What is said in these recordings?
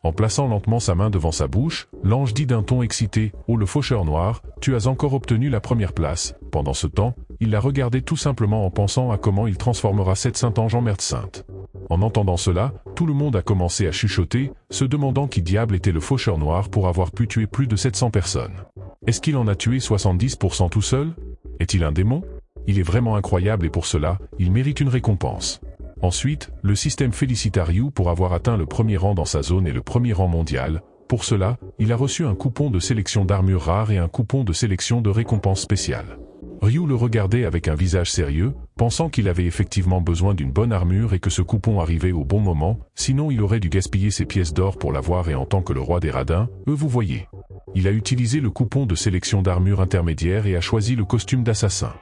En plaçant lentement sa main devant sa bouche, l'ange dit d'un ton excité « Oh le faucheur noir, tu as encore obtenu la première place ». Pendant ce temps, il la regardait tout simplement en pensant à comment il transformera cette sainte ange en merde sainte. En entendant cela, tout le monde a commencé à chuchoter, se demandant qui diable était le faucheur noir pour avoir pu tuer plus de 700 personnes. Est-ce qu'il en a tué 70% tout seul? Est-il un démon? Il est vraiment incroyable et pour cela, il mérite une récompense. Ensuite, le système félicita Ryu pour avoir atteint le premier rang dans sa zone et le premier rang mondial. Pour cela, il a reçu un coupon de sélection d'armure rare et un coupon de sélection de récompense spéciale. Ryu le regardait avec un visage sérieux, pensant qu'il avait effectivement besoin d'une bonne armure et que ce coupon arrivait au bon moment, sinon il aurait dû gaspiller ses pièces d'or pour l'avoir et en tant que le roi des radins, vous voyez. Il a utilisé le coupon de sélection d'armure intermédiaire et a choisi le costume d'assassin.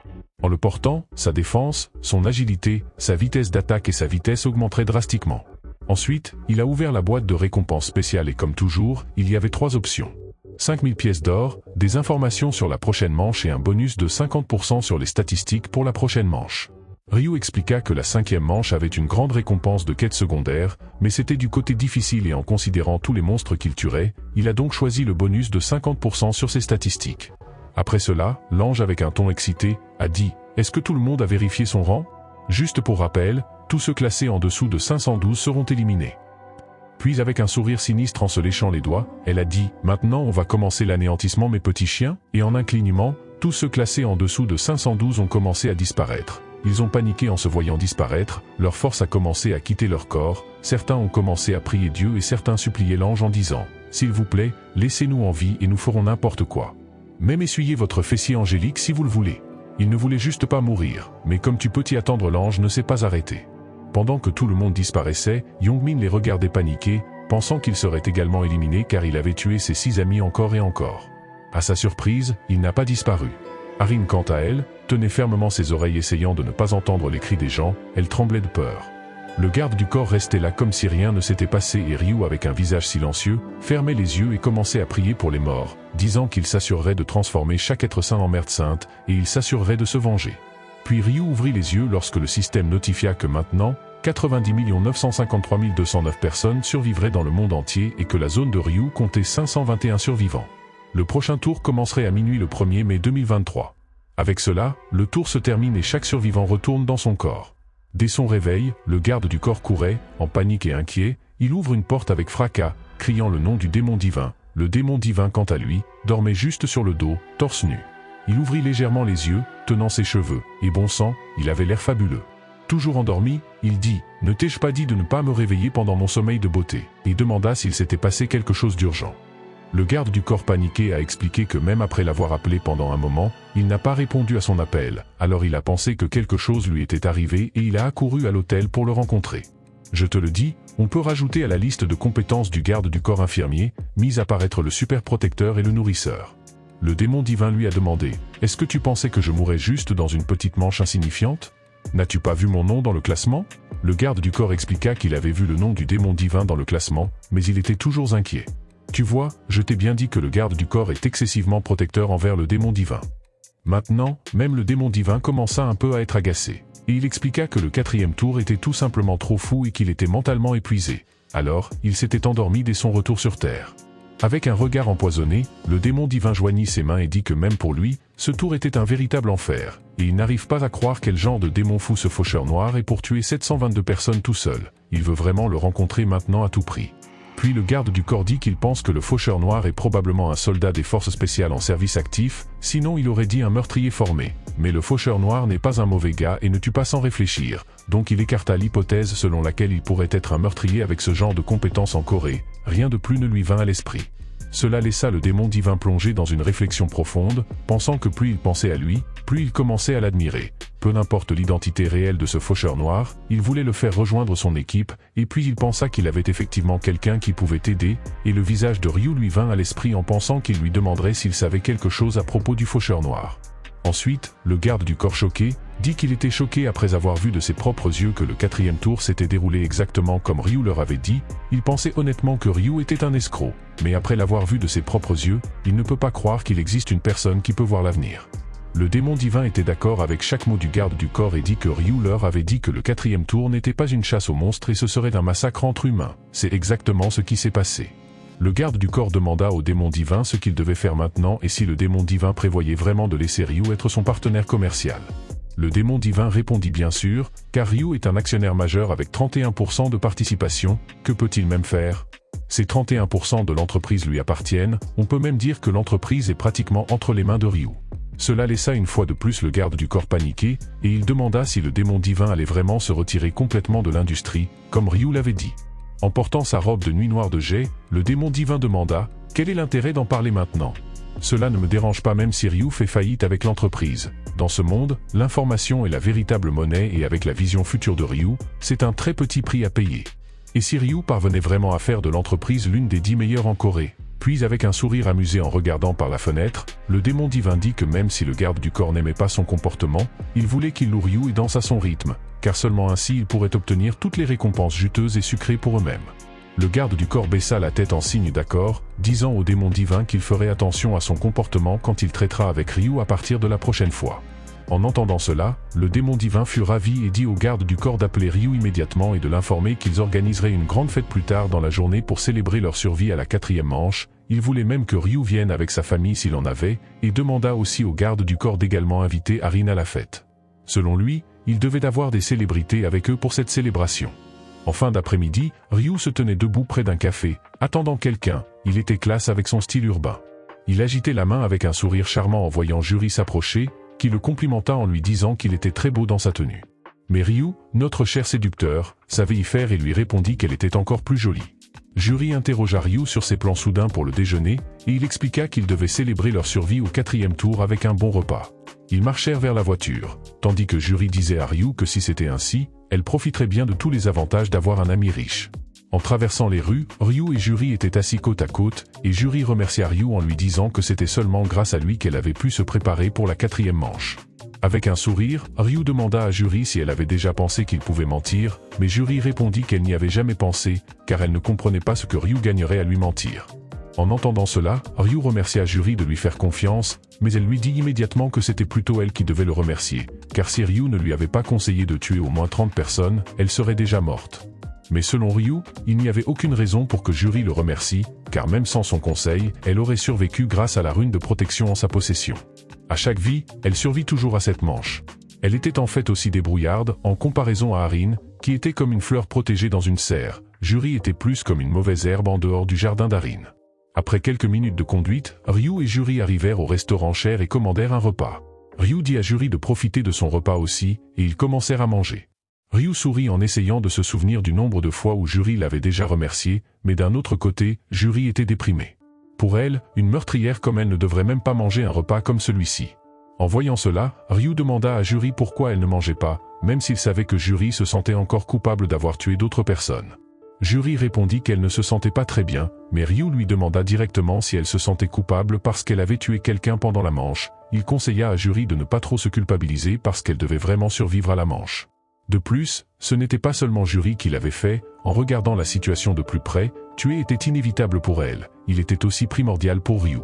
En le portant, sa défense, son agilité, sa vitesse d'attaque et sa vitesse augmenteraient drastiquement. Ensuite, il a ouvert la boîte de récompense spéciale et comme toujours, il y avait 3 options. 5000 pièces d'or, des informations sur la prochaine manche et un bonus de 50% sur les statistiques pour la prochaine manche. Ryu expliqua que la 5e manche avait une grande récompense de quête secondaire, mais c'était du côté difficile et en considérant tous les monstres qu'il tuerait, il a donc choisi le bonus de 50% sur ses statistiques. Après cela, l'ange avec un ton excité, a dit « Est-ce que tout le monde a vérifié son rang? Juste pour rappel, tous ceux classés en dessous de 512 seront éliminés. » Puis avec un sourire sinistre en se léchant les doigts, elle a dit « Maintenant on va commencer l'anéantissement mes petits chiens » et en un clignement, tous ceux classés en dessous de 512 ont commencé à disparaître. Ils ont paniqué en se voyant disparaître, leur force a commencé à quitter leur corps, certains ont commencé à prier Dieu et certains suppliaient l'ange en disant « S'il vous plaît, laissez-nous en vie et nous ferons n'importe quoi. Même essuyez votre fessier angélique si vous le voulez. » Il ne voulait juste pas mourir, mais comme tu peux t'y attendre l'ange ne s'est pas arrêté. Pendant que tout le monde disparaissait, Youngmin les regardait paniquer, pensant qu'il serait également éliminé car il avait tué ses 6 amis encore et encore. À sa surprise, il n'a pas disparu. Arin quant à elle, tenait fermement ses oreilles essayant de ne pas entendre les cris des gens, elle tremblait de peur. Le garde du corps restait là comme si rien ne s'était passé et Ryu avec un visage silencieux, fermait les yeux et commençait à prier pour les morts, disant qu'il s'assurerait de transformer chaque être saint en merde sainte et il s'assurerait de se venger. Puis Ryu ouvrit les yeux lorsque le système notifia que maintenant, 90 953 209 personnes survivraient dans le monde entier et que la zone de Ryu comptait 521 survivants. Le prochain tour commencerait à minuit le 1er mai 2023. Avec cela, le tour se termine et chaque survivant retourne dans son corps. Dès son réveil, le garde du corps courait, en panique et inquiet, il ouvre une porte avec fracas, criant le nom du démon divin. Le démon divin quant à lui, dormait juste sur le dos, torse nu. Il ouvrit légèrement les yeux, tenant ses cheveux, et bon sang, il avait l'air fabuleux. Toujours endormi, il dit « Ne t'ai-je pas dit de ne pas me réveiller pendant mon sommeil de beauté ?» et demanda s'il s'était passé quelque chose d'urgent. Le garde du corps paniqué a expliqué que même après l'avoir appelé pendant un moment, il n'a pas répondu à son appel, alors il a pensé que quelque chose lui était arrivé et il a accouru à l'hôtel pour le rencontrer. Je te le dis, on peut rajouter à la liste de compétences du garde du corps infirmier, mis à paraître le super protecteur et le nourrisseur. Le démon divin lui a demandé « Est-ce que tu pensais que je mourrais juste dans une petite manche insignifiante? N'as-tu pas vu mon nom dans le classement ?» Le garde du corps expliqua qu'il avait vu le nom du démon divin dans le classement, mais il était toujours inquiet. Tu vois, je t'ai bien dit que le garde du corps est excessivement protecteur envers le démon divin. Maintenant, même le démon divin commença un peu à être agacé. Et il expliqua que le 4e tour était tout simplement trop fou et qu'il était mentalement épuisé. Alors, il s'était endormi dès son retour sur Terre. Avec un regard empoisonné, le démon divin joignit ses mains et dit que même pour lui, ce tour était un véritable enfer, et il n'arrive pas à croire quel genre de démon fou ce faucheur noir est pour tuer 722 personnes tout seul. Il veut vraiment le rencontrer maintenant à tout prix. Puis le garde du corps dit qu'il pense que le faucheur noir est probablement un soldat des forces spéciales en service actif, sinon il aurait dit un meurtrier formé. Mais le faucheur noir n'est pas un mauvais gars et ne tue pas sans réfléchir, donc il écarta l'hypothèse selon laquelle il pourrait être un meurtrier avec ce genre de compétences en Corée, rien de plus ne lui vint à l'esprit. Cela laissa le démon divin plonger dans une réflexion profonde, pensant que plus il pensait à lui, plus il commençait à l'admirer. Peu n'importe l'identité réelle de ce faucheur noir, il voulait le faire rejoindre son équipe, et puis il pensa qu'il avait effectivement quelqu'un qui pouvait aider, et le visage de Ryu lui vint à l'esprit en pensant qu'il lui demanderait s'il savait quelque chose à propos du faucheur noir. Ensuite, le garde du corps choqué, dit qu'il était choqué après avoir vu de ses propres yeux que le 4e tour s'était déroulé exactement comme Ryu leur avait dit. Il pensait honnêtement que Ryu était un escroc, mais après l'avoir vu de ses propres yeux, il ne peut pas croire qu'il existe une personne qui peut voir l'avenir. Le démon divin était d'accord avec chaque mot du garde du corps et dit que Ryu leur avait dit que le 4e tour n'était pas une chasse aux monstres et ce serait un massacre entre humains. C'est exactement ce qui s'est passé. Le garde du corps demanda au démon divin ce qu'il devait faire maintenant et si le démon divin prévoyait vraiment de laisser Ryu être son partenaire commercial. Le démon divin répondit bien sûr, car Ryu est un actionnaire majeur avec 31% de participation, que peut-il même faire? Ces 31% de l'entreprise lui appartiennent, on peut même dire que l'entreprise est pratiquement entre les mains de Ryu. Cela laissa une fois de plus le garde du corps paniqué, et il demanda si le démon divin allait vraiment se retirer complètement de l'industrie, comme Ryu l'avait dit. En portant sa robe de nuit noire de jet, le démon divin demanda « Quel est l'intérêt d'en parler maintenant ?» Cela ne me dérange pas même si Ryu fait faillite avec l'entreprise. Dans ce monde, l'information est la véritable monnaie et avec la vision future de Ryu, c'est un très petit prix à payer. Et si Ryu parvenait vraiment à faire de l'entreprise l'une des 10 meilleures en Corée? Puis avec un sourire amusé en regardant par la fenêtre, le démon divin dit que même si le garde du corps n'aimait pas son comportement, il voulait qu'il loue Ryu et danse à son rythme, car seulement ainsi il pourrait obtenir toutes les récompenses juteuses et sucrées pour eux-mêmes. Le garde du corps baissa la tête en signe d'accord, disant au démon divin qu'il ferait attention à son comportement quand il traitera avec Ryu à partir de la prochaine fois. En entendant cela, le démon divin fut ravi et dit au garde du corps d'appeler Ryu immédiatement et de l'informer qu'ils organiseraient une grande fête plus tard dans la journée pour célébrer leur survie à la 4e manche. Il voulait même que Ryu vienne avec sa famille s'il en avait, et demanda aussi au garde du corps d'également inviter Arin à la fête. Selon lui, il devait avoir des célébrités avec eux pour cette célébration. En fin d'après-midi, Ryu se tenait debout près d'un café, attendant quelqu'un. Il était classe avec son style urbain. Il agitait la main avec un sourire charmant en voyant Juri s'approcher, qui le complimenta en lui disant qu'il était très beau dans sa tenue. Mais Ryu, notre cher séducteur, savait y faire et lui répondit qu'elle était encore plus jolie. Juri interrogea Ryu sur ses plans soudains pour le déjeuner, et il expliqua qu'ils devaient célébrer leur survie au 4e tour avec un bon repas. Ils marchèrent vers la voiture, tandis que Juri disait à Ryu que si c'était ainsi, elle profiterait bien de tous les avantages d'avoir un ami riche. En traversant les rues, Ryu et Juri étaient assis côte à côte, et Juri remercia Ryu en lui disant que c'était seulement grâce à lui qu'elle avait pu se préparer pour la 4e manche. Avec un sourire, Ryu demanda à Juri si elle avait déjà pensé qu'il pouvait mentir, mais Juri répondit qu'elle n'y avait jamais pensé, car elle ne comprenait pas ce que Ryu gagnerait à lui mentir. En entendant cela, Ryu remercia Juri de lui faire confiance, mais elle lui dit immédiatement que c'était plutôt elle qui devait le remercier, car si Ryu ne lui avait pas conseillé de tuer au moins 30 personnes, elle serait déjà morte. Mais selon Ryu, il n'y avait aucune raison pour que Juri le remercie, car même sans son conseil, elle aurait survécu grâce à la rune de protection en sa possession. À chaque vie, elle survit toujours à cette manche. Elle était en fait aussi débrouillarde, en comparaison à Arin, qui était comme une fleur protégée dans une serre. Juri était plus comme une mauvaise herbe en dehors du jardin d'Arin. Après quelques minutes de conduite, Ryu et Juri arrivèrent au restaurant cher et commandèrent un repas. Ryu dit à Juri de profiter de son repas aussi, et ils commencèrent à manger. Ryu sourit en essayant de se souvenir du nombre de fois où Juri l'avait déjà remercié, mais d'un autre côté, Juri était déprimée. Pour elle, une meurtrière comme elle ne devrait même pas manger un repas comme celui-ci. En voyant cela, Ryu demanda à Juri pourquoi elle ne mangeait pas, même s'il savait que Juri se sentait encore coupable d'avoir tué d'autres personnes. Juri répondit qu'elle ne se sentait pas très bien, mais Ryu lui demanda directement si elle se sentait coupable parce qu'elle avait tué quelqu'un pendant la manche. Il conseilla à Juri de ne pas trop se culpabiliser parce qu'elle devait vraiment survivre à la manche. De plus, ce n'était pas seulement Juri qui l'avait fait, en regardant la situation de plus près, tuer était inévitable pour elle, il était aussi primordial pour Ryu.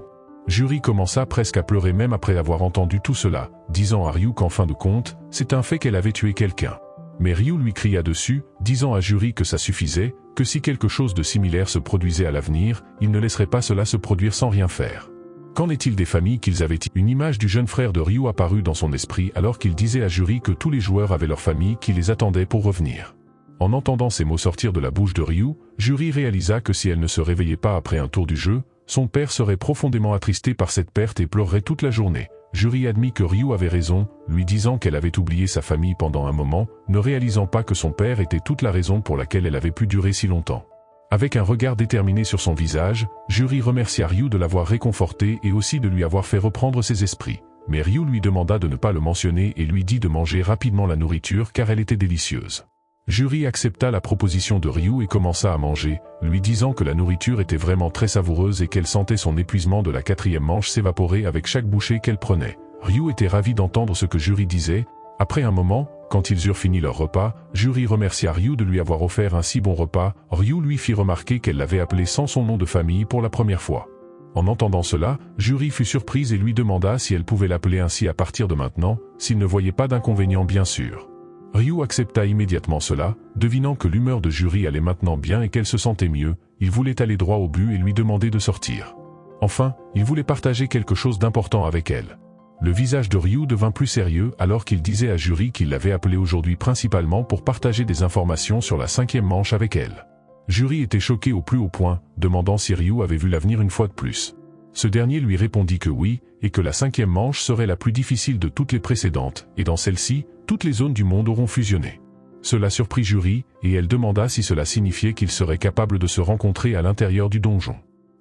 Juri commença presque à pleurer même après avoir entendu tout cela, disant à Ryu qu'en fin de compte, c'est un fait qu'elle avait tué quelqu'un. Mais Ryu lui cria dessus, disant à Juri que ça suffisait, que si quelque chose de similaire se produisait à l'avenir, il ne laisserait pas cela se produire sans rien faire. Qu'en est-il des familles qu'ils avaient? Une image du jeune frère de Ryu apparut dans son esprit alors qu'il disait à Juri que tous les joueurs avaient leur famille qui les attendait pour revenir. En entendant ces mots sortir de la bouche de Ryu, Juri réalisa que si elle ne se réveillait pas après un tour du jeu, son père serait profondément attristé par cette perte et pleurerait toute la journée. Juri admit que Ryu avait raison, lui disant qu'elle avait oublié sa famille pendant un moment, ne réalisant pas que son père était toute la raison pour laquelle elle avait pu durer si longtemps. Avec un regard déterminé sur son visage, Juri remercia Ryu de l'avoir réconforté et aussi de lui avoir fait reprendre ses esprits. Mais Ryu lui demanda de ne pas le mentionner et lui dit de manger rapidement la nourriture car elle était délicieuse. Juri accepta la proposition de Ryu et commença à manger, lui disant que la nourriture était vraiment très savoureuse et qu'elle sentait son épuisement de la 4e manche s'évaporer avec chaque bouchée qu'elle prenait. Ryu était ravi d'entendre ce que Juri disait. Après un moment, quand ils eurent fini leur repas, Juri remercia Ryu de lui avoir offert un si bon repas. Ryu lui fit remarquer qu'elle l'avait appelé sans son nom de famille pour la première fois. En entendant cela, Juri fut surprise et lui demanda si elle pouvait l'appeler ainsi à partir de maintenant, s'il ne voyait pas d'inconvénient bien sûr. Ryu accepta immédiatement cela, devinant que l'humeur de Juri allait maintenant bien et qu'elle se sentait mieux, il voulait aller droit au but et lui demander de sortir. Enfin, il voulait partager quelque chose d'important avec elle. Le visage de Ryu devint plus sérieux alors qu'il disait à Juri qu'il l'avait appelé aujourd'hui principalement pour partager des informations sur la 5e manche avec elle. Juri était choqué au plus haut point, demandant si Ryu avait vu l'avenir une fois de plus. Ce dernier lui répondit que oui, et que la 5e manche serait la plus difficile de toutes les précédentes, et dans celle-ci, toutes les zones du monde auront fusionné. Cela surprit Juri, et elle demanda si cela signifiait qu'ils seraient capables de se rencontrer à l'intérieur du donjon.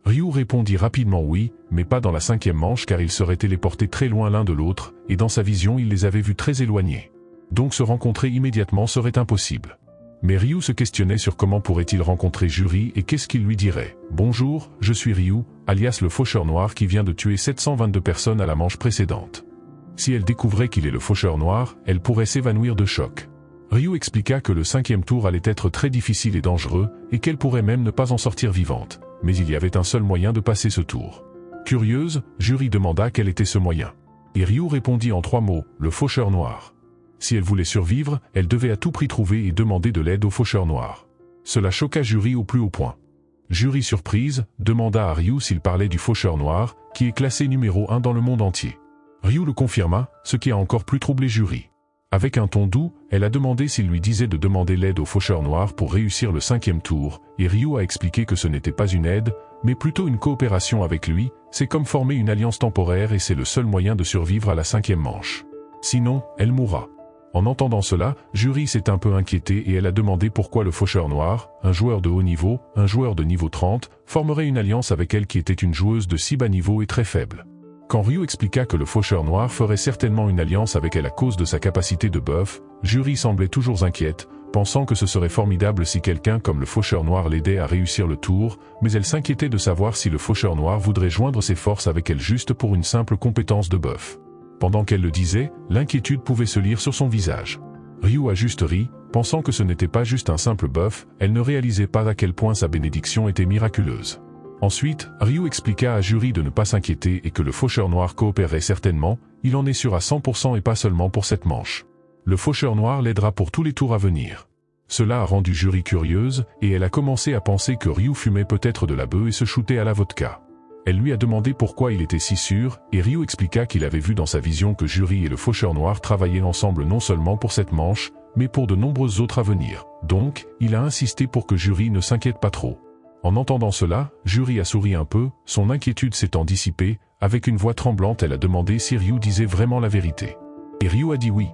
Ryu répondit rapidement oui, mais pas dans la 5e manche car ils seraient téléportés très loin l'un de l'autre, et dans sa vision il les avait vus très éloignés. Donc se rencontrer immédiatement serait impossible. Mais Ryu se questionnait sur comment pourrait-il rencontrer Juri et qu'est-ce qu'il lui dirait. « Bonjour, je suis Ryu, alias le faucheur noir qui vient de tuer 722 personnes à la manche précédente. » Si elle découvrait qu'il est le faucheur noir, elle pourrait s'évanouir de choc. Ryu expliqua que le 5e tour allait être très difficile et dangereux, et qu'elle pourrait même ne pas en sortir vivante. Mais il y avait un seul moyen de passer ce tour. Curieuse, Juri demanda quel était ce moyen. Et Ryu répondit en 3 mots, le faucheur noir. Si elle voulait survivre, elle devait à tout prix trouver et demander de l'aide au faucheur noir. Cela choqua Juri au plus haut point. Juri surprise, demanda à Ryu s'il parlait du faucheur noir, qui est classé numéro 1 dans le monde entier. Ryu le confirma, ce qui a encore plus troublé Juri. Avec un ton doux, elle a demandé s'il lui disait de demander l'aide au faucheur noir pour réussir le 5e tour, et Ryu a expliqué que ce n'était pas une aide, mais plutôt une coopération avec lui, c'est comme former une alliance temporaire et c'est le seul moyen de survivre à la 5e manche. Sinon, elle mourra. En entendant cela, Juri s'est un peu inquiétée et elle a demandé pourquoi le faucheur noir, un joueur de haut niveau, un joueur de niveau 30, formerait une alliance avec elle qui était une joueuse de si bas niveau et très faible. Quand Ryu expliqua que le faucheur noir ferait certainement une alliance avec elle à cause de sa capacité de buff, Juri semblait toujours inquiète, pensant que ce serait formidable si quelqu'un comme le faucheur noir l'aidait à réussir le tour, mais elle s'inquiétait de savoir si le faucheur noir voudrait joindre ses forces avec elle juste pour une simple compétence de buff. Pendant qu'elle le disait, l'inquiétude pouvait se lire sur son visage. Ryu a juste ri, pensant que ce n'était pas juste un simple buff, elle ne réalisait pas à quel point sa bénédiction était miraculeuse. Ensuite, Ryu expliqua à Juri de ne pas s'inquiéter et que le faucheur noir coopérerait certainement, il en est sûr à 100% et pas seulement pour cette manche. Le faucheur noir l'aidera pour tous les tours à venir. Cela a rendu Juri curieuse, et elle a commencé à penser que Ryu fumait peut-être de la bœuf et se shootait à la vodka. Elle lui a demandé pourquoi il était si sûr, et Ryu expliqua qu'il avait vu dans sa vision que Juri et le faucheur noir travaillaient ensemble non seulement pour cette manche, mais pour de nombreuses autres à venir. Donc, il a insisté pour que Juri ne s'inquiète pas trop. En entendant cela, Juri a souri un peu, son inquiétude s'étant dissipée, avec une voix tremblante elle a demandé si Ryu disait vraiment la vérité. Et Ryu a dit oui.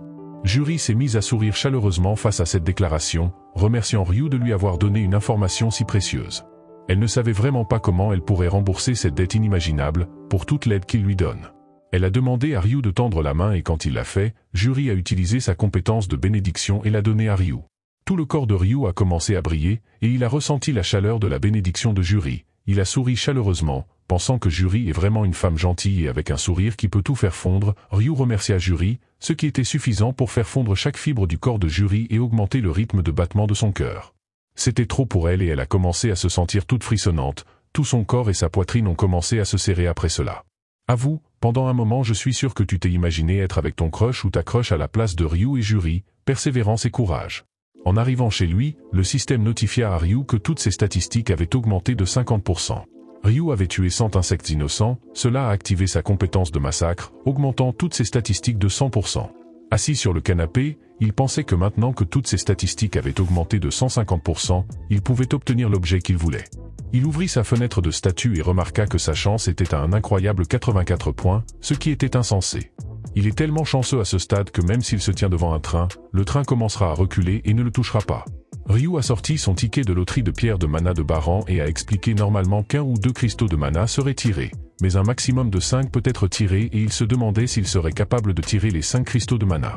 Juri s'est mise à sourire chaleureusement face à cette déclaration, remerciant Ryu de lui avoir donné une information si précieuse. Elle ne savait vraiment pas comment elle pourrait rembourser cette dette inimaginable, pour toute l'aide qu'il lui donne. Elle a demandé à Ryu de tendre la main et quand il l'a fait, Juri a utilisé sa compétence de bénédiction et l'a donnée à Ryu. Tout le corps de Ryu a commencé à briller, et il a ressenti la chaleur de la bénédiction de Juri. Il a souri chaleureusement, pensant que Juri est vraiment une femme gentille et avec un sourire qui peut tout faire fondre. Ryu remercia Juri, ce qui était suffisant pour faire fondre chaque fibre du corps de Juri et augmenter le rythme de battement de son cœur. C'était trop pour elle et elle a commencé à se sentir toute frissonnante, tout son corps et sa poitrine ont commencé à se serrer après cela. Avoue, pendant un moment je suis sûr que tu t'es imaginé être avec ton crush ou ta crush à la place de Ryu et Juri, persévérance et courage. En arrivant chez lui, le système notifia à Ryu que toutes ses statistiques avaient augmenté de 50%. Ryu avait tué 100 insectes innocents, cela a activé sa compétence de massacre, augmentant toutes ses statistiques de 100%. Assis sur le canapé, il pensait que maintenant que toutes ses statistiques avaient augmenté de 150%, il pouvait obtenir l'objet qu'il voulait. Il ouvrit sa fenêtre de statut et remarqua que sa chance était à un incroyable 84 points, ce qui était insensé. Il est tellement chanceux à ce stade que même s'il se tient devant un train, le train commencera à reculer et ne le touchera pas. Ryu a sorti son ticket de loterie de pierre de mana de Baran et a expliqué normalement qu'un ou deux cristaux de mana seraient tirés, mais un maximum de 5 peut être tiré et il se demandait s'il serait capable de tirer les 5 cristaux de mana.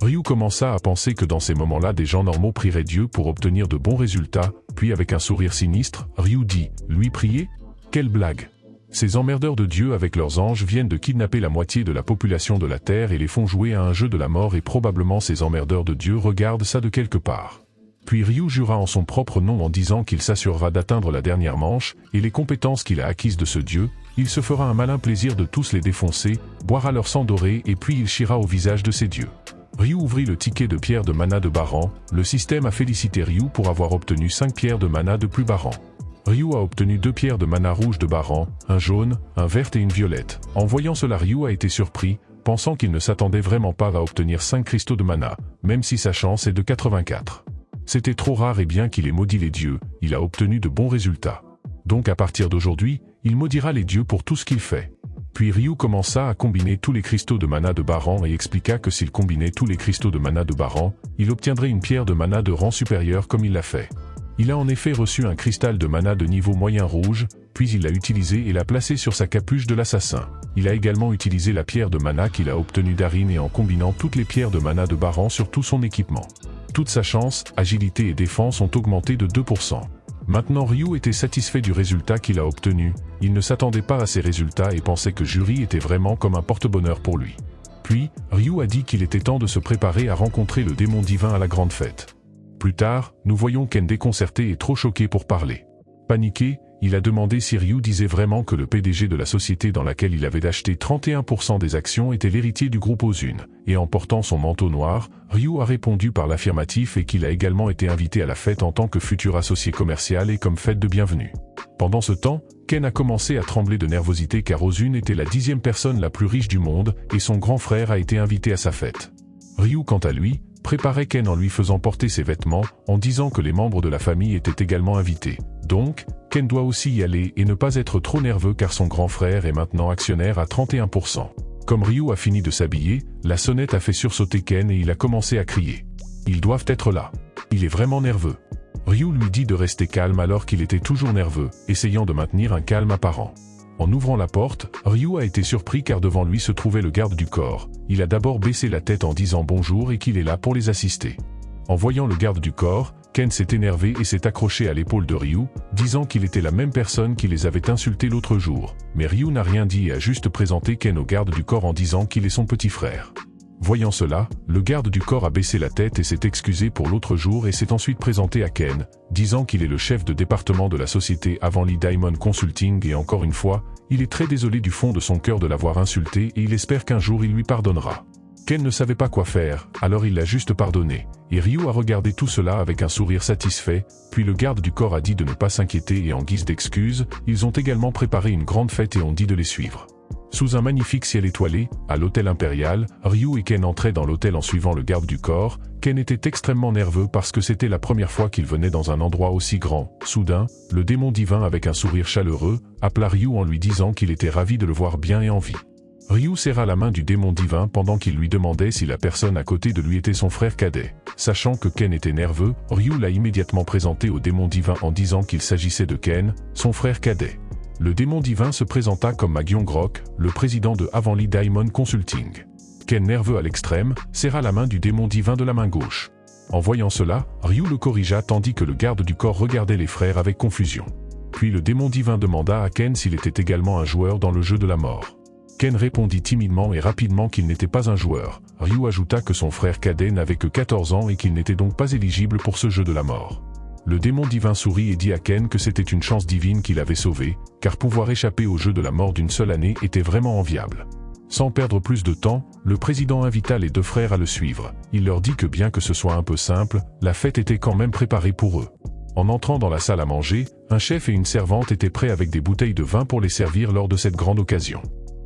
Ryu commença à penser que dans ces moments-là des gens normaux prieraient Dieu pour obtenir de bons résultats, puis avec un sourire sinistre, Ryu dit « Lui prier ? Quelle blague !» Ces emmerdeurs de Dieu avec leurs anges viennent de kidnapper la moitié de la population de la Terre et les font jouer à un jeu de la mort et probablement ces emmerdeurs de Dieu regardent ça de quelque part. Puis Ryu jura en son propre nom en disant qu'il s'assurera d'atteindre la dernière manche et les compétences qu'il a acquises de ce Dieu, il se fera un malin plaisir de tous les défoncer, boira leur sang doré et puis il chiera au visage de ses dieux. Ryu ouvrit le ticket de pierre de mana de Baran, le système a félicité Ryu pour avoir obtenu 5 pierres de mana de plus Baran. Ryu a obtenu 2 pierres de mana rouge de Baran, un jaune, un vert et une violette. En voyant cela, Ryu a été surpris, pensant qu'il ne s'attendait vraiment pas à obtenir 5 cristaux de mana, même si sa chance est de 84. C'était trop rare et bien qu'il ait maudit les dieux, il a obtenu de bons résultats. Donc à partir d'aujourd'hui, il maudira les dieux pour tout ce qu'il fait. Puis Ryu commença à combiner tous les cristaux de mana de Baran et expliqua que s'il combinait tous les cristaux de mana de Baran, il obtiendrait une pierre de mana de rang supérieur comme il l'a fait. Il a en effet reçu un cristal de mana de niveau moyen rouge, puis il l'a utilisé et l'a placé sur sa capuche de l'assassin. Il a également utilisé la pierre de mana qu'il a obtenue d'Arin et en combinant toutes les pierres de mana de Baran sur tout son équipement. Toute sa chance, agilité et défense ont augmenté de 2%. Maintenant Ryu était satisfait du résultat qu'il a obtenu, il ne s'attendait pas à ces résultats et pensait que Juri était vraiment comme un porte-bonheur pour lui. Puis, Ryu a dit qu'il était temps de se préparer à rencontrer le démon divin à la grande fête. Plus tard, nous voyons Ken déconcerté et trop choqué pour parler. Paniqué, il a demandé si Ryu disait vraiment que le PDG de la société dans laquelle il avait acheté 31% des actions était l'héritier du groupe Ozune, et en portant son manteau noir, Ryu a répondu par l'affirmatif et qu'il a également été invité à la fête en tant que futur associé commercial et comme fête de bienvenue. Pendant ce temps, Ken a commencé à trembler de nervosité car Ozune était la 10e personne la plus riche du monde et son grand frère a été invité à sa fête. Ryu, quant à lui, préparait Ken en lui faisant porter ses vêtements, en disant que les membres de la famille étaient également invités. Donc, Ken doit aussi y aller et ne pas être trop nerveux car son grand frère est maintenant actionnaire à 31%. Comme Ryu a fini de s'habiller, la sonnette a fait sursauter Ken et il a commencé à crier. Ils doivent être là. Il est vraiment nerveux. Ryu lui dit de rester calme alors qu'il était toujours nerveux, essayant de maintenir un calme apparent. En ouvrant la porte, Ryu a été surpris car devant lui se trouvait le garde du corps. Il a d'abord baissé la tête en disant bonjour et qu'il est là pour les assister. En voyant le garde du corps, Ken s'est énervé et s'est accroché à l'épaule de Ryu, disant qu'il était la même personne qui les avait insultés l'autre jour. Mais Ryu n'a rien dit et a juste présenté Ken au garde du corps en disant qu'il est son petit frère. Voyant cela, le garde du corps a baissé la tête et s'est excusé pour l'autre jour et s'est ensuite présenté à Ken, disant qu'il est le chef de département de la société Avonlea Diamond Consulting et encore une fois, il est très désolé du fond de son cœur de l'avoir insulté et il espère qu'un jour il lui pardonnera. Ken ne savait pas quoi faire, alors il l'a juste pardonné, et Ryu a regardé tout cela avec un sourire satisfait, puis le garde du corps a dit de ne pas s'inquiéter et en guise d'excuse, ils ont également préparé une grande fête et ont dit de les suivre. Sous un magnifique ciel étoilé, à l'hôtel impérial, Ryu et Ken entraient dans l'hôtel en suivant le garde du corps. Ken était extrêmement nerveux parce que c'était la première fois qu'il venait dans un endroit aussi grand. Soudain, le démon divin avec un sourire chaleureux, appela Ryu en lui disant qu'il était ravi de le voir bien et en vie. Ryu serra la main du démon divin pendant qu'il lui demandait si la personne à côté de lui était son frère cadet. Sachant que Ken était nerveux, Ryu l'a immédiatement présenté au démon divin en disant qu'il s'agissait de Ken, son frère cadet. Le démon divin se présenta comme Ma Gyeongrok, le président de Avonlea Diamond Consulting. Ken, nerveux à l'extrême, serra la main du démon divin de la main gauche. En voyant cela, Ryu le corrigea tandis que le garde du corps regardait les frères avec confusion. Puis le démon divin demanda à Ken s'il était également un joueur dans le jeu de la mort. Ken répondit timidement et rapidement qu'il n'était pas un joueur. Ryu ajouta que son frère cadet n'avait que 14 ans et qu'il n'était donc pas éligible pour ce jeu de la mort. Le démon divin sourit et dit à Ken que c'était une chance divine qu'il avait sauvé, car pouvoir échapper au jeu de la mort d'une seule année était vraiment enviable. Sans perdre plus de temps, le président invita les deux frères à le suivre. Il leur dit que bien que ce soit un peu simple, la fête était quand même préparée pour eux. En entrant dans la salle à manger, un chef et une servante étaient prêts avec des bouteilles de vin pour les servir lors de cette grande occasion.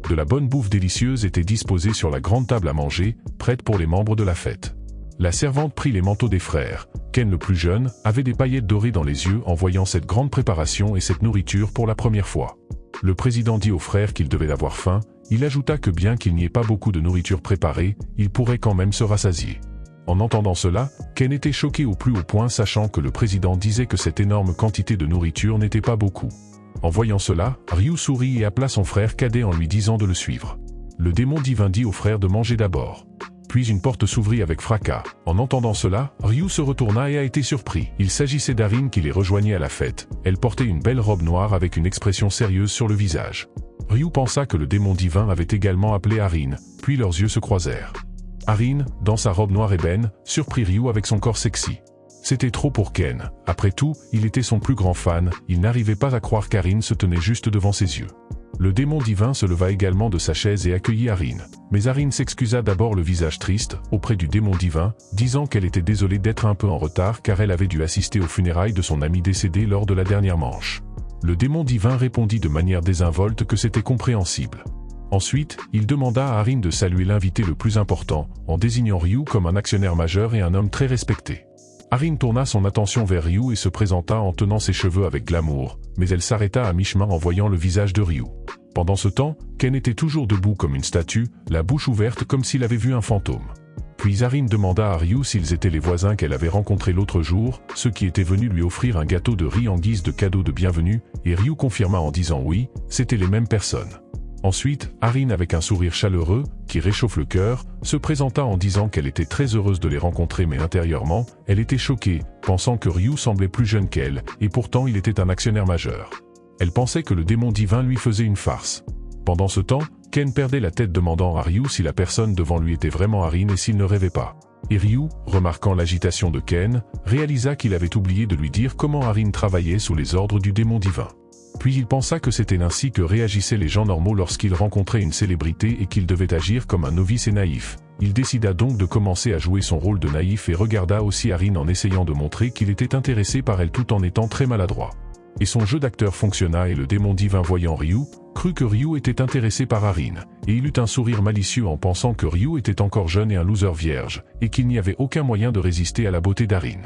De la bonne bouffe délicieuse était disposée sur la grande table à manger, prête pour les membres de la fête. La servante prit les manteaux des frères. Ken, le plus jeune, avait des paillettes dorées dans les yeux en voyant cette grande préparation et cette nourriture pour la première fois. Le président dit aux frères qu'ils devaient avoir faim. Il ajouta que bien qu'il n'y ait pas beaucoup de nourriture préparée, ils pourraient quand même se rassasier. En entendant cela, Ken était choqué au plus haut point sachant que le président disait que cette énorme quantité de nourriture n'était pas beaucoup. En voyant cela, Ryu sourit et appela son frère cadet en lui disant de le suivre. Le démon divin dit au frère de manger d'abord. Puis une porte s'ouvrit avec fracas. En entendant cela, Ryu se retourna et a été surpris. Il s'agissait d'Arin qui les rejoignait à la fête. Elle portait une belle robe noire avec une expression sérieuse sur le visage. Ryu pensa que le démon divin avait également appelé Arin, puis leurs yeux se croisèrent. Arin, dans sa robe noire ébène, surprit Ryu avec son corps sexy. C'était trop pour Ken. Après tout, il était son plus grand fan, il n'arrivait pas à croire qu'Arin se tenait juste devant ses yeux. Le démon divin se leva également de sa chaise et accueillit Arin. Mais Arin s'excusa d'abord le visage triste, auprès du démon divin, disant qu'elle était désolée d'être un peu en retard car elle avait dû assister aux funérailles de son ami décédé lors de la dernière manche. Le démon divin répondit de manière désinvolte que c'était compréhensible. Ensuite, il demanda à Arin de saluer l'invité le plus important, en désignant Ryu comme un actionnaire majeur et un homme très respecté. Arin tourna son attention vers Ryu et se présenta en tenant ses cheveux avec glamour, mais elle s'arrêta à mi-chemin en voyant le visage de Ryu. Pendant ce temps, Ken était toujours debout comme une statue, la bouche ouverte comme s'il avait vu un fantôme. Puis Arin demanda à Ryu s'ils étaient les voisins qu'elle avait rencontrés l'autre jour, ceux qui étaient venus lui offrir un gâteau de riz en guise de cadeau de bienvenue, et Ryu confirma en disant oui, c'étaient les mêmes personnes. Ensuite, Arin avec un sourire chaleureux, qui réchauffe le cœur, se présenta en disant qu'elle était très heureuse de les rencontrer mais intérieurement, elle était choquée, pensant que Ryu semblait plus jeune qu'elle, et pourtant il était un actionnaire majeur. Elle pensait que le démon divin lui faisait une farce. Pendant ce temps, Ken perdait la tête demandant à Ryu si la personne devant lui était vraiment Arin et s'il ne rêvait pas. Et Ryu, remarquant l'agitation de Ken, réalisa qu'il avait oublié de lui dire comment Arin travaillait sous les ordres du démon divin. Puis il pensa que c'était ainsi que réagissaient les gens normaux lorsqu'ils rencontraient une célébrité et qu'il devait agir comme un novice et naïf. Il décida donc de commencer à jouer son rôle de naïf et regarda aussi Arin en essayant de montrer qu'il était intéressé par elle tout en étant très maladroit. Et son jeu d'acteur fonctionna et le démon divin voyant Ryu, crut que Ryu était intéressé par Arin, et il eut un sourire malicieux en pensant que Ryu était encore jeune et un loser vierge, et qu'il n'y avait aucun moyen de résister à la beauté d'Arin.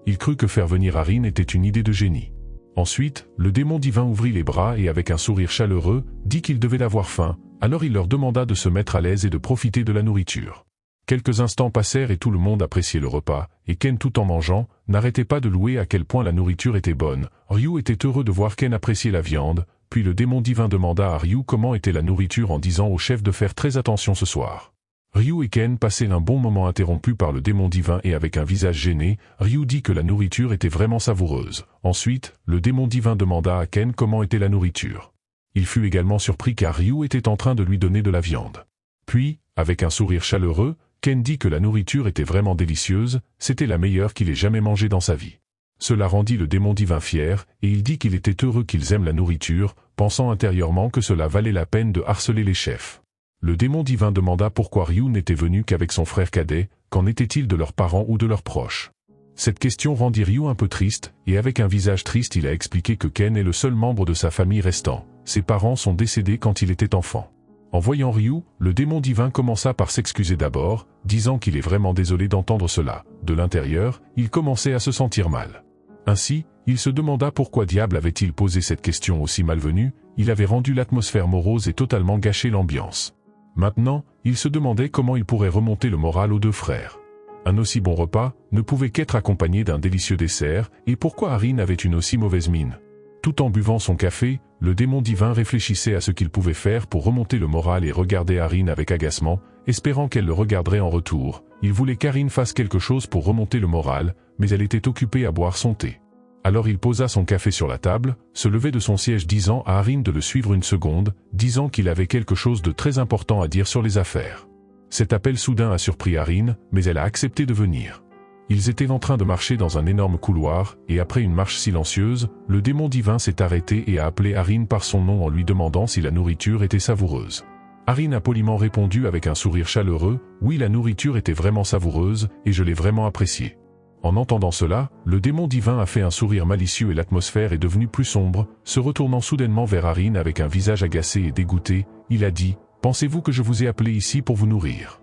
Il crut que faire venir Arin était une idée de génie. Ensuite, le démon divin ouvrit les bras et avec un sourire chaleureux, dit qu'il devait avoir faim, alors il leur demanda de se mettre à l'aise et de profiter de la nourriture. Quelques instants passèrent et tout le monde appréciait le repas, et Ken tout en mangeant, n'arrêtait pas de louer à quel point la nourriture était bonne. Ryu était heureux de voir Ken apprécier la viande, puis le démon divin demanda à Ryu comment était la nourriture en disant au chef de faire très attention ce soir. Ryu et Ken passaient un bon moment interrompu par le démon divin et avec un visage gêné, Ryu dit que la nourriture était vraiment savoureuse. Ensuite, le démon divin demanda à Ken comment était la nourriture. Il fut également surpris car Ryu était en train de lui donner de la viande. Puis, avec un sourire chaleureux, Ken dit que la nourriture était vraiment délicieuse, c'était la meilleure qu'il ait jamais mangée dans sa vie. Cela rendit le démon divin fier, et il dit qu'il était heureux qu'ils aiment la nourriture, pensant intérieurement que cela valait la peine de harceler les chefs. Le démon divin demanda pourquoi Ryu n'était venu qu'avec son frère cadet, qu'en était-il de leurs parents ou de leurs proches. Cette question rendit Ryu un peu triste, et avec un visage triste il a expliqué que Ken est le seul membre de sa famille restant. Ses parents sont décédés quand il était enfant. En voyant Ryu, le démon divin commença par s'excuser d'abord, disant qu'il est vraiment désolé d'entendre cela. De l'intérieur, il commençait à se sentir mal. Ainsi, il se demanda pourquoi diable avait-il posé cette question aussi malvenue, il avait rendu l'atmosphère morose et totalement gâché l'ambiance. Maintenant, il se demandait comment il pourrait remonter le moral aux deux frères. Un aussi bon repas ne pouvait qu'être accompagné d'un délicieux dessert, et pourquoi Arin avait une aussi mauvaise mine. Tout en buvant son café, le démon divin réfléchissait à ce qu'il pouvait faire pour remonter le moral et regardait Arin avec agacement, espérant qu'elle le regarderait en retour. Il voulait qu'Arin fasse quelque chose pour remonter le moral, mais elle était occupée à boire son thé. Alors il posa son café sur la table, se levait de son siège disant à Arin de le suivre une seconde, disant qu'il avait quelque chose de très important à dire sur les affaires. Cet appel soudain a surpris Arin, mais elle a accepté de venir. Ils étaient en train de marcher dans un énorme couloir, et après une marche silencieuse, le démon divin s'est arrêté et a appelé Arin par son nom en lui demandant si la nourriture était savoureuse. Arin a poliment répondu avec un sourire chaleureux, « Oui, la nourriture était vraiment savoureuse, et je l'ai vraiment appréciée. » En entendant cela, le démon divin a fait un sourire malicieux et l'atmosphère est devenue plus sombre, se retournant soudainement vers Arin avec un visage agacé et dégoûté, il a dit « Pensez-vous que je vous ai appelé ici pour vous nourrir ?»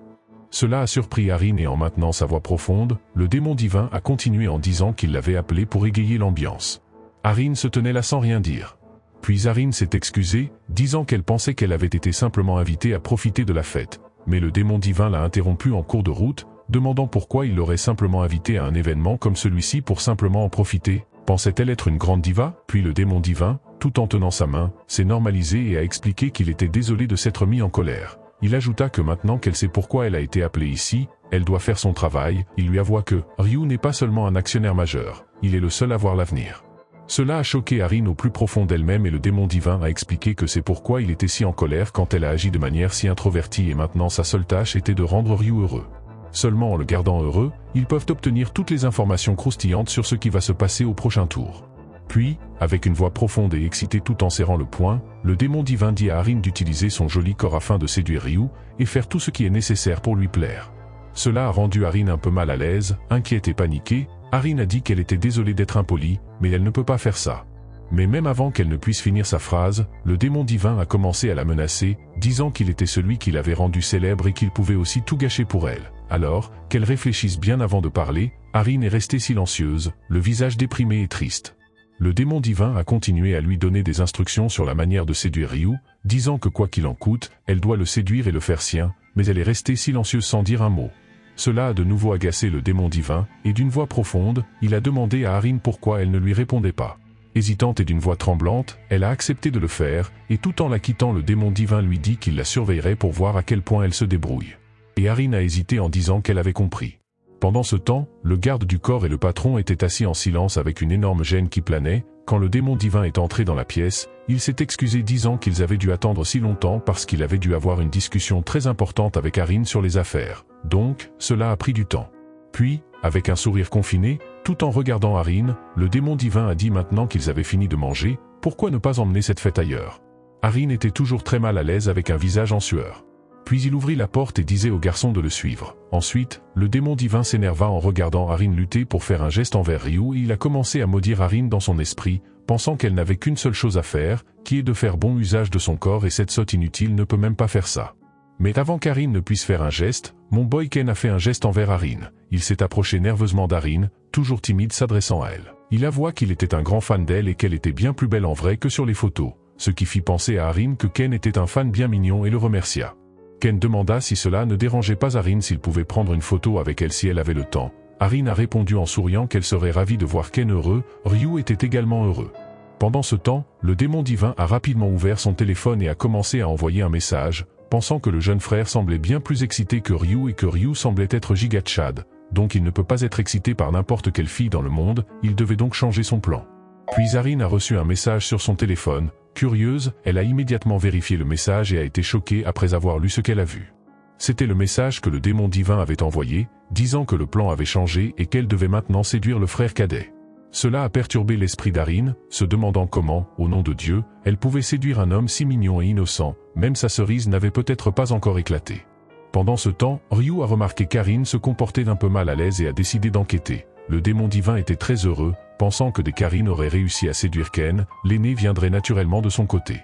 Cela a surpris Arin et en maintenant sa voix profonde, le démon divin a continué en disant qu'il l'avait appelé pour égayer l'ambiance. Arin se tenait là sans rien dire. Puis Arin s'est excusée, disant qu'elle pensait qu'elle avait été simplement invitée à profiter de la fête, mais le démon divin l'a interrompue en cours de route, demandant pourquoi il l'aurait simplement invitée à un événement comme celui-ci pour simplement en profiter. Pensait-elle être une grande diva? Puis le démon divin, tout en tenant sa main, s'est normalisé et a expliqué qu'il était désolé de s'être mis en colère. Il ajouta que maintenant qu'elle sait pourquoi elle a été appelée ici, elle doit faire son travail. Il lui avoua que Ryu n'est pas seulement un actionnaire majeur, il est le seul à voir l'avenir. Cela a choqué Arin au plus profond d'elle-même et le démon divin a expliqué que c'est pourquoi il était si en colère quand elle a agi de manière si introvertie et maintenant sa seule tâche était de rendre Ryu heureux. Seulement en le gardant heureux, ils peuvent obtenir toutes les informations croustillantes sur ce qui va se passer au prochain tour. Puis, avec une voix profonde et excitée tout en serrant le poing, le démon divin dit à Harin d'utiliser son joli corps afin de séduire Ryu, et faire tout ce qui est nécessaire pour lui plaire. Cela a rendu Harin un peu mal à l'aise, inquiète et paniquée. Harin a dit qu'elle était désolée d'être impolie, mais elle ne peut pas faire ça. Mais même avant qu'elle ne puisse finir sa phrase, le démon divin a commencé à la menacer, disant qu'il était celui qui l'avait rendue célèbre et qu'il pouvait aussi tout gâcher pour elle. Alors, qu'elle réfléchisse bien avant de parler, Harin est restée silencieuse, le visage déprimé et triste. Le démon divin a continué à lui donner des instructions sur la manière de séduire Ryu, disant que quoi qu'il en coûte, elle doit le séduire et le faire sien, mais elle est restée silencieuse sans dire un mot. Cela a de nouveau agacé le démon divin, et d'une voix profonde, il a demandé à Harin pourquoi elle ne lui répondait pas. Hésitante et d'une voix tremblante, elle a accepté de le faire, et tout en la quittant le démon divin lui dit qu'il la surveillerait pour voir à quel point elle se débrouille. Et Harin a hésité en disant qu'elle avait compris. Pendant ce temps, le garde du corps et le patron étaient assis en silence avec une énorme gêne qui planait. Quand le démon divin est entré dans la pièce, il s'est excusé disant qu'ils avaient dû attendre si longtemps parce qu'il avait dû avoir une discussion très importante avec Harin sur les affaires. Donc, cela a pris du temps. Puis, avec un sourire confiné, tout en regardant Harin, le démon divin a dit maintenant qu'ils avaient fini de manger, pourquoi ne pas emmener cette fête ailleurs? Harin était toujours très mal à l'aise avec un visage en sueur. Puis il ouvrit la porte et disait au garçon de le suivre. Ensuite, le démon divin s'énerva en regardant Harin lutter pour faire un geste envers Ryu et il a commencé à maudire Harin dans son esprit, pensant qu'elle n'avait qu'une seule chose à faire, qui est de faire bon usage de son corps et cette sotte inutile ne peut même pas faire ça. Mais avant qu'Harin ne puisse faire un geste, mon boy Ken a fait un geste envers Harin. Il s'est approché nerveusement d'Harin, toujours timide s'adressant à elle. Il avoua qu'il était un grand fan d'elle et qu'elle était bien plus belle en vrai que sur les photos, ce qui fit penser à Harin que Ken était un fan bien mignon et le remercia. Ken demanda si cela ne dérangeait pas Harin s'il pouvait prendre une photo avec elle si elle avait le temps. Harin a répondu en souriant qu'elle serait ravie de voir Ken heureux, Ryu était également heureux. Pendant ce temps, le démon divin a rapidement ouvert son téléphone et a commencé à envoyer un message, pensant que le jeune frère semblait bien plus excité que Ryu et que Ryu semblait être giga Chad, donc il ne peut pas être excité par n'importe quelle fille dans le monde, il devait donc changer son plan. Puis Harin a reçu un message sur son téléphone. Curieuse, elle a immédiatement vérifié le message et a été choquée après avoir lu ce qu'elle a vu. C'était le message que le démon divin avait envoyé, disant que le plan avait changé et qu'elle devait maintenant séduire le frère cadet. Cela a perturbé l'esprit d'Harin, se demandant comment, au nom de Dieu, elle pouvait séduire un homme si mignon et innocent, même sa cerise n'avait peut-être pas encore éclaté. Pendant ce temps, Ryu a remarqué qu'Harin se comportait d'un peu mal à l'aise et a décidé d'enquêter. Le démon divin était très heureux, pensant que dès qu'Harin aurait réussi à séduire Ken, l'aîné viendrait naturellement de son côté.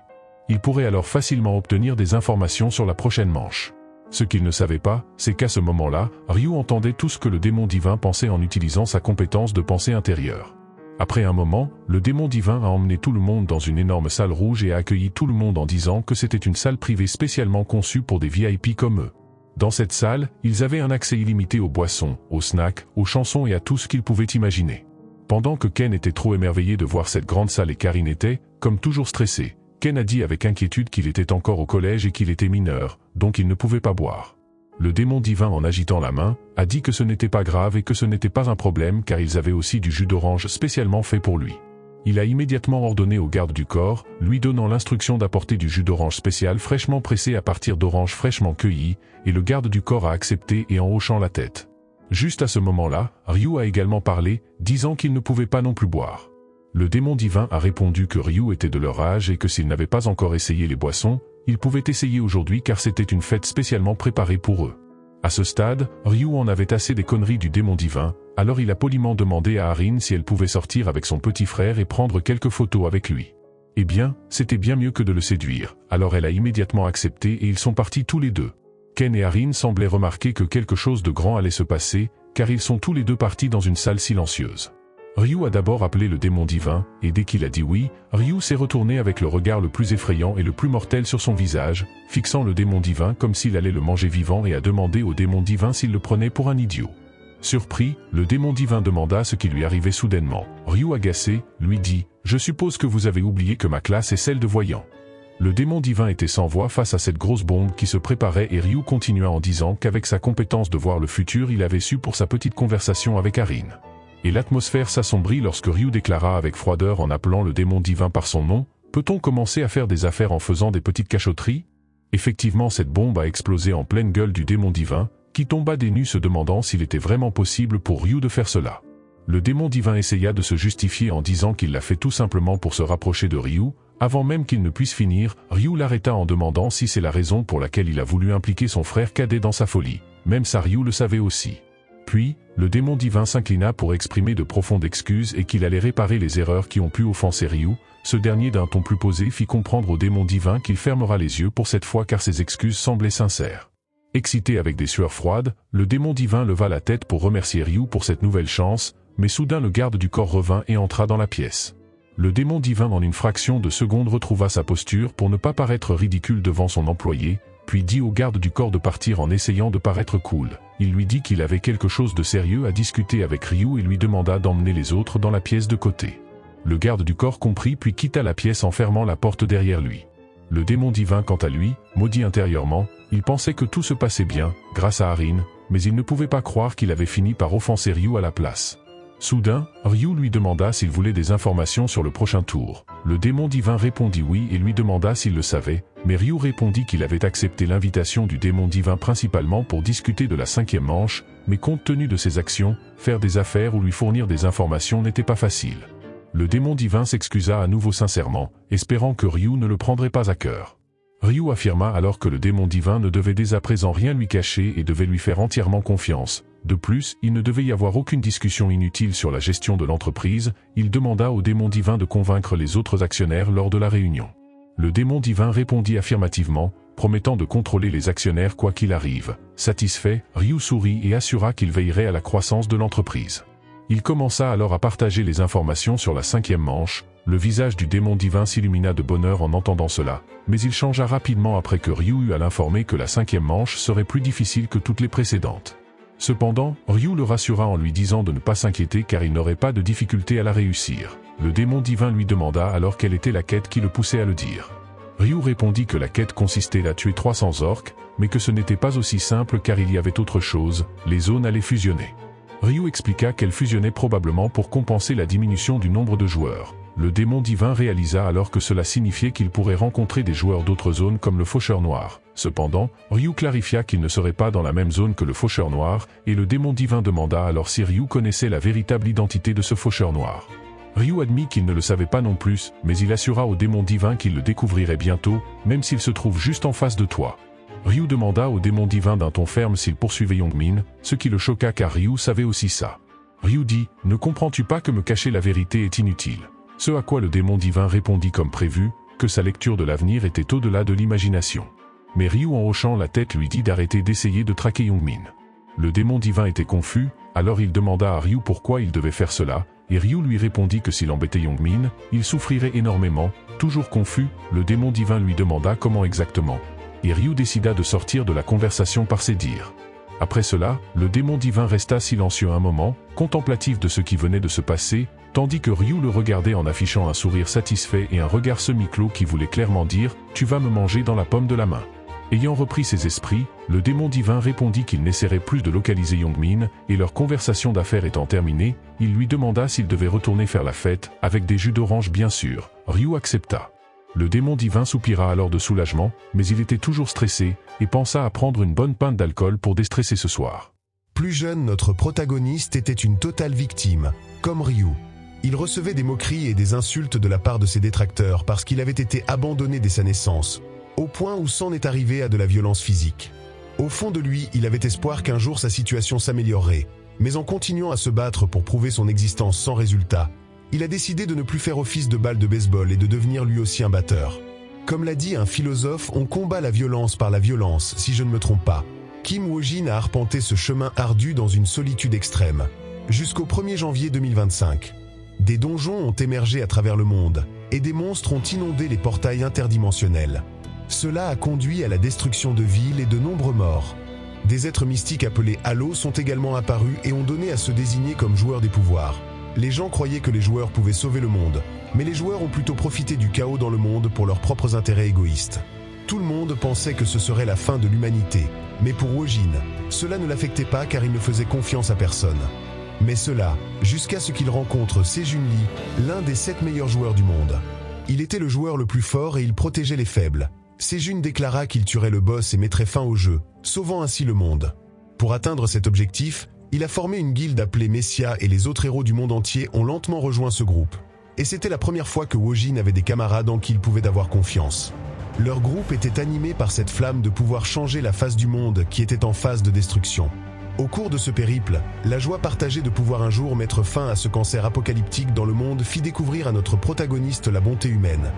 Il pourrait alors facilement obtenir des informations sur la prochaine manche. Ce qu'il ne savait pas, c'est qu'à ce moment-là, Ryu entendait tout ce que le démon divin pensait en utilisant sa compétence de pensée intérieure. Après un moment, le démon divin a emmené tout le monde dans une énorme salle rouge et a accueilli tout le monde en disant que c'était une salle privée spécialement conçue pour des VIP comme eux. Dans cette salle, ils avaient un accès illimité aux boissons, aux snacks, aux chansons et à tout ce qu'ils pouvaient imaginer. Pendant que Ken était trop émerveillé de voir cette grande salle et qu'Harin était, comme toujours stressé, Ken a dit avec inquiétude qu'il était encore au collège et qu'il était mineur, donc il ne pouvait pas boire. Le démon divin en agitant la main, a dit que ce n'était pas grave et que ce n'était pas un problème car ils avaient aussi du jus d'orange spécialement fait pour lui. Il a immédiatement ordonné au garde du corps, lui donnant l'instruction d'apporter du jus d'orange spécial fraîchement pressé à partir d'oranges fraîchement cueillies, et le garde du corps a accepté et en hochant la tête. Juste à ce moment-là, Ryu a également parlé, disant qu'il ne pouvait pas non plus boire. Le démon divin a répondu que Ryu était de leur âge et que s'il n'avait pas encore essayé les boissons, il pouvait essayer aujourd'hui car c'était une fête spécialement préparée pour eux. À ce stade, Ryu en avait assez des conneries du démon divin, alors il a poliment demandé à Harin si elle pouvait sortir avec son petit frère et prendre quelques photos avec lui. Eh bien, c'était bien mieux que de le séduire, alors elle a immédiatement accepté et ils sont partis tous les deux. Ken et Harin semblaient remarquer que quelque chose de grand allait se passer, car ils sont tous les deux partis dans une salle silencieuse. Ryu a d'abord appelé le démon divin, et dès qu'il a dit oui, Ryu s'est retourné avec le regard le plus effrayant et le plus mortel sur son visage, fixant le démon divin comme s'il allait le manger vivant et a demandé au démon divin s'il le prenait pour un idiot. Surpris, le démon divin demanda ce qui lui arrivait soudainement. Ryu agacé, lui dit « Je suppose que vous avez oublié que ma classe est celle de voyants ». Le démon divin était sans voix face à cette grosse bombe qui se préparait et Ryu continua en disant qu'avec sa compétence de voir le futur il avait su pour sa petite conversation avec Harin. Et l'atmosphère s'assombrit lorsque Ryu déclara avec froideur en appelant le démon divin par son nom « Peut-on commencer à faire des affaires en faisant des petites cachotteries ?» Effectivement cette bombe a explosé en pleine gueule du démon divin, qui tomba des nues se demandant s'il était vraiment possible pour Ryu de faire cela. Le démon divin essaya de se justifier en disant qu'il l'a fait tout simplement pour se rapprocher de Ryu. Avant même qu'il ne puisse finir, Ryu l'arrêta en demandant si c'est la raison pour laquelle il a voulu impliquer son frère cadet dans sa folie. Même ça Ryu le savait aussi. Puis, le démon divin s'inclina pour exprimer de profondes excuses et qu'il allait réparer les erreurs qui ont pu offenser Ryu. Ce dernier d'un ton plus posé fit comprendre au démon divin qu'il fermera les yeux pour cette fois car ses excuses semblaient sincères. Excité avec des sueurs froides, le démon divin leva la tête pour remercier Ryu pour cette nouvelle chance, mais soudain le garde du corps revint et entra dans la pièce. Le démon divin en une fraction de seconde retrouva sa posture pour ne pas paraître ridicule devant son employé, puis dit au garde du corps de partir en essayant de paraître cool. Il lui dit qu'il avait quelque chose de sérieux à discuter avec Ryu et lui demanda d'emmener les autres dans la pièce de côté. Le garde du corps comprit puis quitta la pièce en fermant la porte derrière lui. Le démon divin quant à lui, maudit intérieurement, il pensait que tout se passait bien, grâce à Harin, mais il ne pouvait pas croire qu'il avait fini par offenser Ryu à la place. Soudain, Ryu lui demanda s'il voulait des informations sur le prochain tour. Le démon divin répondit oui et lui demanda s'il le savait, mais Ryu répondit qu'il avait accepté l'invitation du démon divin principalement pour discuter de la 5e manche, mais compte tenu de ses actions, faire des affaires ou lui fournir des informations n'était pas facile. Le démon divin s'excusa à nouveau sincèrement, espérant que Ryu ne le prendrait pas à cœur. Ryu affirma alors que le démon divin ne devait dès à présent rien lui cacher et devait lui faire entièrement confiance. De plus, il ne devait y avoir aucune discussion inutile sur la gestion de l'entreprise. Il demanda au démon divin de convaincre les autres actionnaires lors de la réunion. Le démon divin répondit affirmativement, promettant de contrôler les actionnaires quoi qu'il arrive. Satisfait, Ryu sourit et assura qu'il veillerait à la croissance de l'entreprise. Il commença alors à partager les informations sur la 5e manche. Le visage du démon divin s'illumina de bonheur en entendant cela, mais il changea rapidement après que Ryu eut à l'informer que la 5e manche serait plus difficile que toutes les précédentes. Cependant, Ryu le rassura en lui disant de ne pas s'inquiéter car il n'aurait pas de difficulté à la réussir. Le démon divin lui demanda alors quelle était la quête qui le poussait à le dire. Ryu répondit que la quête consistait à tuer 300 orques, mais que ce n'était pas aussi simple car il y avait autre chose, les zones allaient fusionner. Ryu expliqua qu'elles fusionnaient probablement pour compenser la diminution du nombre de joueurs. Le démon divin réalisa alors que cela signifiait qu'il pourrait rencontrer des joueurs d'autres zones comme le Faucheur Noir. Cependant, Ryu clarifia qu'il ne serait pas dans la même zone que le Faucheur Noir, et le démon divin demanda alors si Ryu connaissait la véritable identité de ce Faucheur Noir. Ryu admit qu'il ne le savait pas non plus, mais il assura au démon divin qu'il le découvrirait bientôt, même s'il se trouve juste en face de toi. Ryu demanda au démon divin d'un ton ferme s'il poursuivait Youngmin, ce qui le choqua car Ryu savait aussi ça. Ryu dit « Ne comprends-tu pas que me cacher la vérité est inutile ?» Ce à quoi le démon divin répondit comme prévu, que sa lecture de l'avenir était au-delà de l'imagination. Mais Ryu en hochant la tête lui dit d'arrêter d'essayer de traquer Youngmin. Le démon divin était confus, alors il demanda à Ryu pourquoi il devait faire cela, et Ryu lui répondit que s'il embêtait Youngmin, il souffrirait énormément. Toujours confus, le démon divin lui demanda comment exactement. Et Ryu décida de sortir de la conversation par ses dires. Après cela, le démon divin resta silencieux un moment, contemplatif de ce qui venait de se passer, tandis que Ryu le regardait en affichant un sourire satisfait et un regard semi-clos qui voulait clairement dire « Tu vas me manger dans la paume de la main ». Ayant repris ses esprits, le démon divin répondit qu'il n'essaierait plus de localiser Youngmin, et leur conversation d'affaires étant terminée, il lui demanda s'il devait retourner faire la fête, avec des jus d'orange bien sûr. Ryu accepta. Le démon divin soupira alors de soulagement, mais il était toujours stressé, et pensa à prendre une bonne pinte d'alcool pour déstresser ce soir. Plus jeune, notre protagoniste était une totale victime, comme Ryu. Il recevait des moqueries et des insultes de la part de ses détracteurs parce qu'il avait été abandonné dès sa naissance, au point où s'en est arrivé à de la violence physique. Au fond de lui, il avait espoir qu'un jour sa situation s'améliorerait, mais en continuant à se battre pour prouver son existence sans résultat, il a décidé de ne plus faire office de balle de baseball et de devenir lui aussi un batteur. Comme l'a dit un philosophe, on combat la violence par la violence, si je ne me trompe pas. Kim Woo-jin a arpenté ce chemin ardu dans une solitude extrême, jusqu'au 1er janvier 2025. Des donjons ont émergé à travers le monde, et des monstres ont inondé les portails interdimensionnels. Cela a conduit à la destruction de villes et de nombreux morts. Des êtres mystiques appelés Halo sont également apparus et ont donné à se désigner comme joueurs des pouvoirs. Les gens croyaient que les joueurs pouvaient sauver le monde, mais les joueurs ont plutôt profité du chaos dans le monde pour leurs propres intérêts égoïstes. Tout le monde pensait que ce serait la fin de l'humanité, mais pour Woo-jin, cela ne l'affectait pas car il ne faisait confiance à personne. Mais cela, jusqu'à ce qu'il rencontre Sejun Lee, l'un des 7 meilleurs joueurs du monde. Il était le joueur le plus fort et il protégeait les faibles. Sejun déclara qu'il tuerait le boss et mettrait fin au jeu, sauvant ainsi le monde. Pour atteindre cet objectif, Il a formé une guilde appelée Messia et les autres héros du monde entier ont lentement rejoint ce groupe. Et c'était la première fois que Wojin avait des camarades en qui il pouvait avoir confiance. Leur groupe était animé par cette flamme de pouvoir changer la face du monde qui était en phase de destruction. Au cours de ce périple, la joie partagée de pouvoir un jour mettre fin à ce cancer apocalyptique dans le monde fit découvrir à notre protagoniste la bonté humaine.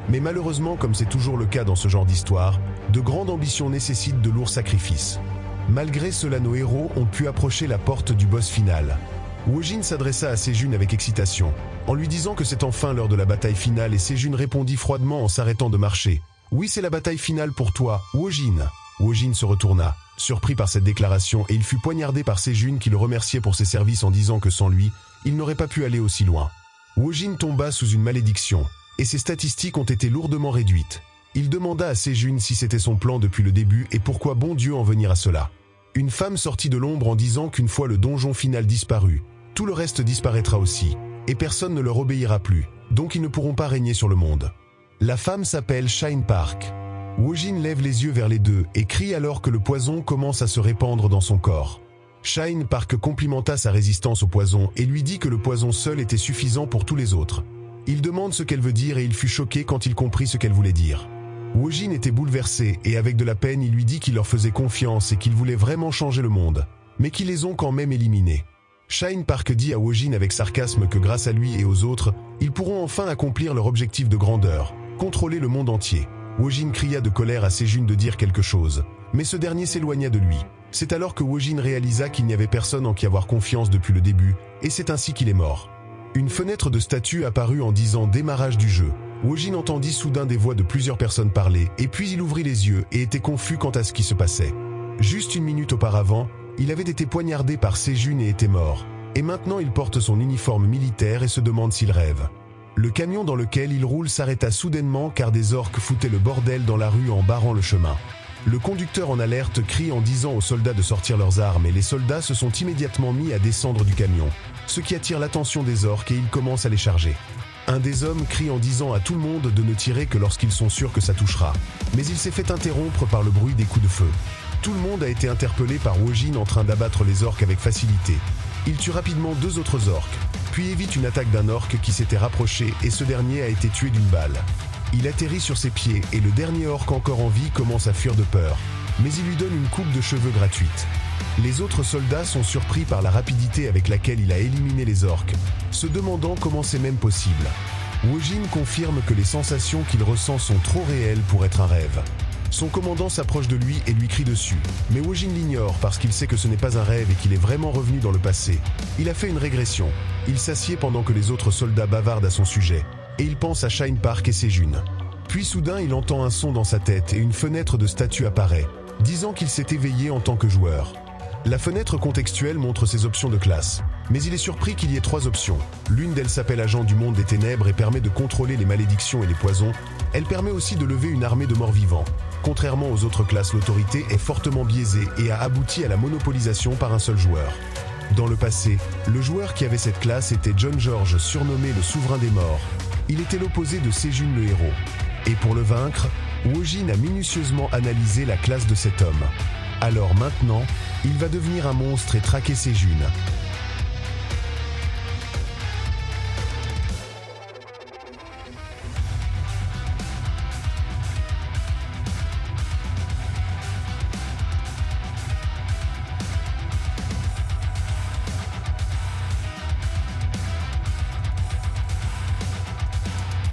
Mais malheureusement, comme c'est toujours le cas dans ce genre d'histoire, de grandes ambitions nécessitent de lourds sacrifices. Malgré cela, nos héros ont pu approcher la porte du boss final. Wojin s'adressa à Sejun avec excitation, en lui disant que c'est enfin l'heure de la bataille finale et Sejun répondit froidement en s'arrêtant de marcher. « Oui, c'est la bataille finale pour toi, Wojin !» Wojin se retourna, surpris par cette déclaration, et il fut poignardé par Sejun qui le remerciait pour ses services en disant que sans lui, il n'aurait pas pu aller aussi loin. Wojin tomba sous une malédiction, et ses statistiques ont été lourdement réduites. Il demanda à Sejun si c'était son plan depuis le début et pourquoi bon Dieu en venir à cela. Une femme sortit de l'ombre en disant qu'une fois le donjon final disparu, tout le reste disparaîtra aussi, et personne ne leur obéira plus, donc ils ne pourront pas régner sur le monde. La femme s'appelle Shine Park. Wojin lève les yeux vers les deux et crie alors que le poison commence à se répandre dans son corps. Shine Park complimenta sa résistance au poison et lui dit que le poison seul était suffisant pour tous les autres. Il demande ce qu'elle veut dire et il fut choqué quand il comprit ce qu'elle voulait dire. Wojin était bouleversé et avec de la peine il lui dit qu'il leur faisait confiance et qu'il voulait vraiment changer le monde, mais qu'ils les ont quand même éliminés. Shine Park dit à Wojin avec sarcasme que grâce à lui et aux autres, ils pourront enfin accomplir leur objectif de grandeur, contrôler le monde entier. Wojin cria de colère à Sejun de dire quelque chose, mais ce dernier s'éloigna de lui. C'est alors que Wojin réalisa qu'il n'y avait personne en qui avoir confiance depuis le début, et c'est ainsi qu'il est mort. Une fenêtre de statue apparut en disant « démarrage du jeu ». Wojin entendit soudain des voix de plusieurs personnes parler, et puis il ouvrit les yeux et était confus quant à ce qui se passait. Juste une minute auparavant, il avait été poignardé par Sejun et était mort, et maintenant il porte son uniforme militaire et se demande s'il rêve. Le camion dans lequel il roule s'arrêta soudainement car des orques foutaient le bordel dans la rue en barrant le chemin. Le conducteur en alerte crie en disant aux soldats de sortir leurs armes et les soldats se sont immédiatement mis à descendre du camion, ce qui attire l'attention des orques et ils commencent à les charger. Un des hommes crie en disant à tout le monde de ne tirer que lorsqu'ils sont sûrs que ça touchera. Mais il s'est fait interrompre par le bruit des coups de feu. Tout le monde a été interpellé par Wojin en train d'abattre les orques avec facilité. Il tue rapidement deux autres orques, puis évite une attaque d'un orque qui s'était rapproché et ce dernier a été tué d'une balle. Il atterrit sur ses pieds et le dernier orque encore en vie commence à fuir de peur, mais il lui donne une coupe de cheveux gratuite. Les autres soldats sont surpris par la rapidité avec laquelle il a éliminé les orques, se demandant comment c'est même possible. Wojin confirme que les sensations qu'il ressent sont trop réelles pour être un rêve. Son commandant s'approche de lui et lui crie dessus, mais Wojin l'ignore parce qu'il sait que ce n'est pas un rêve et qu'il est vraiment revenu dans le passé. Il a fait une régression. Il s'assied pendant que les autres soldats bavardent à son sujet, et il pense à Shine Park et Sejun. Puis soudain il entend un son dans sa tête et une fenêtre de statue apparaît, disant qu'il s'est éveillé en tant que joueur. La fenêtre contextuelle montre ses options de classe, mais il est surpris qu'il y ait 3 options. L'une d'elles s'appelle Agent du monde des ténèbres et permet de contrôler les malédictions et les poisons. Elle permet aussi de lever une armée de morts vivants. Contrairement aux autres classes, l'autorité est fortement biaisée et a abouti à la monopolisation par un seul joueur. Dans le passé, le joueur qui avait cette classe était John George, surnommé le souverain des morts. Il était l'opposé de Sejun le héros. Et pour le vaincre, Wojin a minutieusement analysé la classe de cet homme. Alors maintenant, il va devenir un monstre et traquer Sejun.